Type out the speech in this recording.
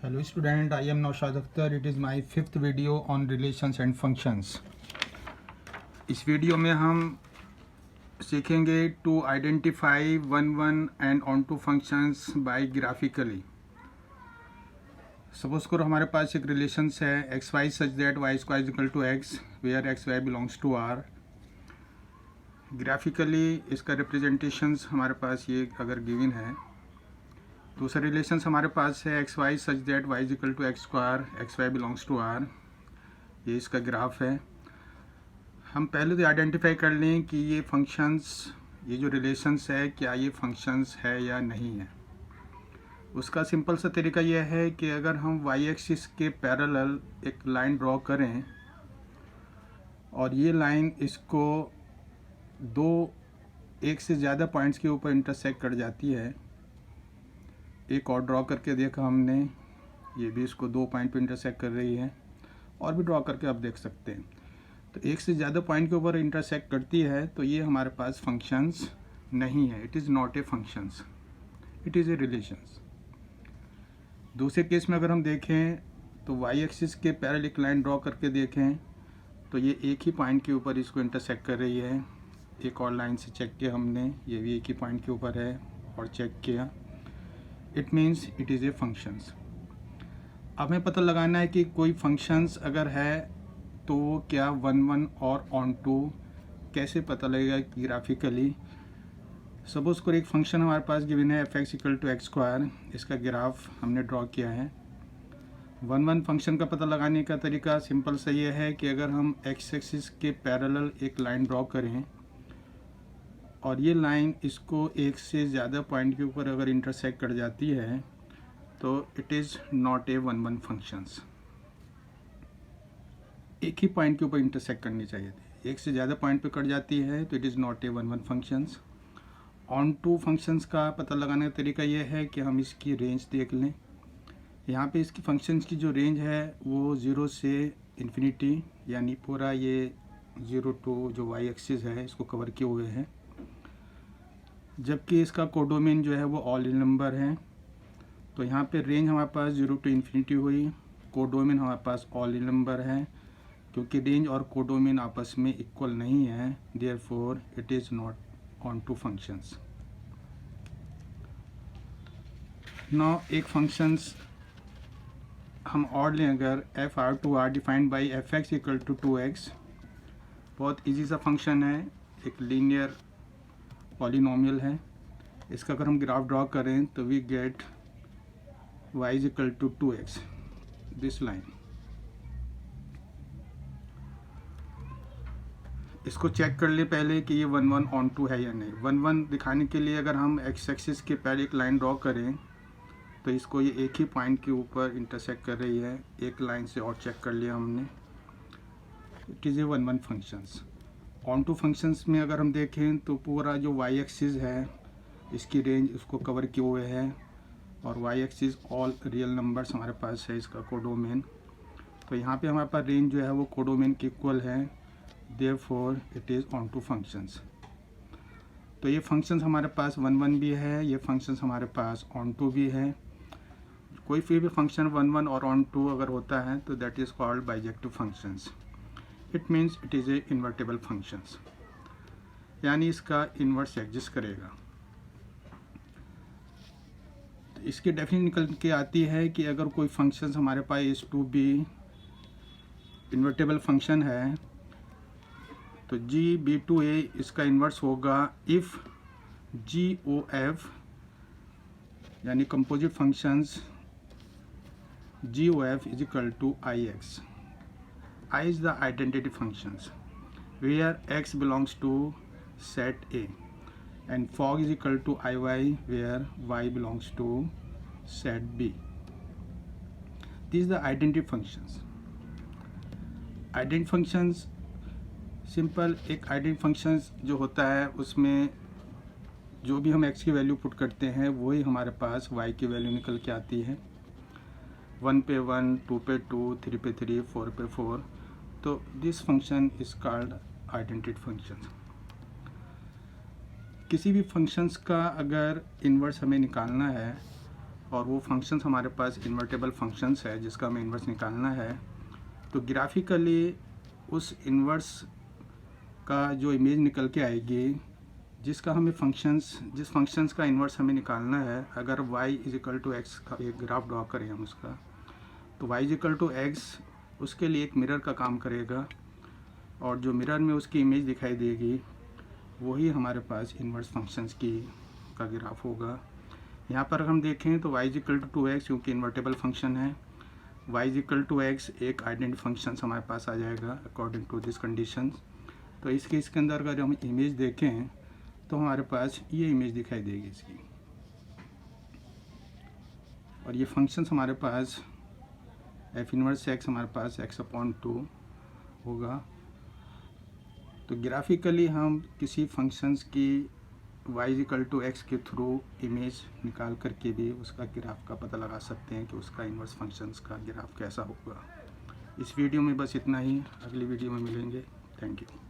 Hello student, I am Naushad Akhtar. It is my 5th video on relations and functions. इस वीडियो में हम सीखेंगे to identify one and onto functions by graphically. Suppose करो हमारे पास एक रिलेशंस है x y such that y square is equal to x where x y belongs to R. Graphically इसका रिप्रेजेंटेशंस हमारे पास ये अगर गिवन है. दूसरा रिलेशंस हमारे पास है x y such that y is equal to x square x y belongs to R. ये इसका ग्राफ है. हम पहले तो आइडेंटिफाई कर लें कि ये फंक्शंस, ये जो रिलेशंस है क्या ये फंक्शंस है या नहीं है. उसका सिंपल सा तरीका यह है कि अगर हम वाई एक्सिस के पैरेलल एक लाइन ड्रॉ करें और ये लाइन इसको एक से ज़्यादा पॉइंट्स के ऊपर इंटरसेक्ट कर जाती है. एक और ड्रॉ करके देखा हमने, ये भी इसको 2 पॉइंट पे इंटरसेक्ट कर रही है. और भी ड्रॉ करके आप देख सकते हैं. तो एक से ज़्यादा पॉइंट के ऊपर इंटरसेक्ट करती है तो ये हमारे पास फंक्शंस नहीं है. It is not A functions, it is A relations. दूसरे केस में अगर हम देखें तो वाई एक्सिस के पैरेलल एक लाइन ड्रॉ करके देखें तो ये एक ही पॉइंट के ऊपर इसको इंटरसेक्ट कर रही है. एक और लाइन से चेक किया हमने, ये भी एक ही पॉइंट के ऊपर है और चेक किया. It means it is A functions. अब हमें पता लगाना है कि कोई फंक्शंस अगर है तो क्या वन और ऑन टू कैसे पता लगेगा ग्राफिकली. सपोज करो एक फंक्शन हमारे पास गिवन है f x equal to x square. इसका ग्राफ हमने ड्रॉ किया है. वन फंक्शन का पता लगाने का तरीका सिंपल सा ये है कि अगर हम एक्स एक्सिस के पैरेलल एक लाइन ड्रॉ करें और ये लाइन इसको एक से ज़्यादा पॉइंट के ऊपर अगर इंटरसेक्ट कर जाती है तो it is not a one functions. एक ही पॉइंट के ऊपर इंटरसेक्ट करनी चाहिए थी. एक से ज़्यादा पॉइंट पे कट जाती है तो it is not a one functions. Onto functions का पता लगाने का तरीका ये है कि हम इसकी रेंज देख लें. यहाँ पे इसकी फंक्शंस की जो रेंज है वो 0 से इन्फिनिटी, यानी पूरा ये 0 टू जो वाई एक्सिस है इसको कवर किए हुए हैं. जबकि इसका कोडोमेन जो है वो ऑल इन नंबर है. तो यहाँ पे रेंज हमारे पास 0 टू इन्फिनिटी हुई. कोडोमेन हमारे पास ऑल इन नंबर है. क्योंकि रेंज और कोडोमेन आपस में इक्वल नहीं है, therefore it is not onto functions. Now एक फंक्शंस हम और लें अगर f R to R defined by f x equal to 2x. बहुत इजी सा फंक्शन है, एक लीनियर पॉलिनोमियल है. इसका अगर हम ग्राफ ड्रॉ करें तो we get y is equal to 2x, this line. इसको चेक कर ले पहले कि ये वन ऑन टू है या नहीं. वन दिखाने के लिए अगर हम एक्स एक्सिस के पहले एक लाइन ड्रॉ करें तो इसको ये एक ही पॉइंट के ऊपर इंटरसेक्ट कर रही है. एक लाइन से और चेक कर लिया हमने, it is a one functions. Onto functions में अगर हम देखें तो पूरा जो वाई एक्सिस है इसकी रेंज उसको कवर किए हुए है और y axis all real numbers हमारे पास है इसका कोडोमेन. तो यहाँ पे हमारे पास रेंज जो है वो कोडोमेन के इक्वल है, therefore it is onto functions. तो ये फंक्शंस हमारे पास वन भी है, ये फंक्शंस हमारे पास ऑन टू भी है. कोई भी फंक्शन वन और ऑन टू अगर होता है तो that is called bijective functions. It means it is A invertible functions, यानी इसका इन्वर्स एग्जिस्ट करेगा. तो इसकी डेफिनेशन निकल के आती है कि अगर कोई फंक्शंस हमारे पास is to be invertible function है तो जी बी टू ए इसका इन्वर्स होगा इफ़ जी ओ एफ, यानी composite functions g o f is equal to I x. I is the identity functions where x belongs to set A and fog is equal to iy where y belongs to set B. These are the identity functions. Identity functions simple, एक identity functions जो होता है उसमें जो भी हम x की value put करते हैं वही हमारे पास y की वैल्यू निकल के आती है. 1 पे 1, 2 पे 2, 3 पे 3, 4 पे 4. तो this function is called identity function. किसी भी फंक्शंस का अगर इन्वर्स हमें निकालना है और वो फंक्शंस हमारे पास इन्वर्टेबल फंक्शंस है जिसका हमें इन्वर्स निकालना है। तो ग्राफिकली उस इन्वर्स का जो इमेज निकल के आएगी, जिसका हमें जिस फंक्शंस का इन्वर्स हमें निकालना है, अगर y = x का एक ग्राफ ड्रॉ करें हम उसका, तो y = x उसके लिए एक मिरर का काम करेगा, और जो मिरर में उसकी इमेज दिखाई देगी वही हमारे पास इन्वर्स फंक्शंस का ग्राफ होगा। यहाँ पर हम देखें तो y = x क्योंकि इन्वर्टेबल फंक्शन है, y = x एक आइडेंटिटी फंक्शन हमारे पास आ जाएगा अकॉर्डिंग टू दिस कंडीशन। तो इस केस के अंदर अगर हम इमेज देखें तो हमारे पास ये इमेज दिखाई देगी इसकी, और ये फंक्शंस हमारे पास f इनवर्स x हमारे पास x/2 होगा। तो ग्राफिकली हम किसी फंक्शंस की y = x के थ्रू इमेज निकाल करके भी उसका ग्राफ का पता लगा सकते हैं कि उसका इन्वर्स फंक्शंस का ग्राफ कैसा होगा। इस वीडियो में बस इतना ही, अगली वीडियो में मिलेंगे। Thank you.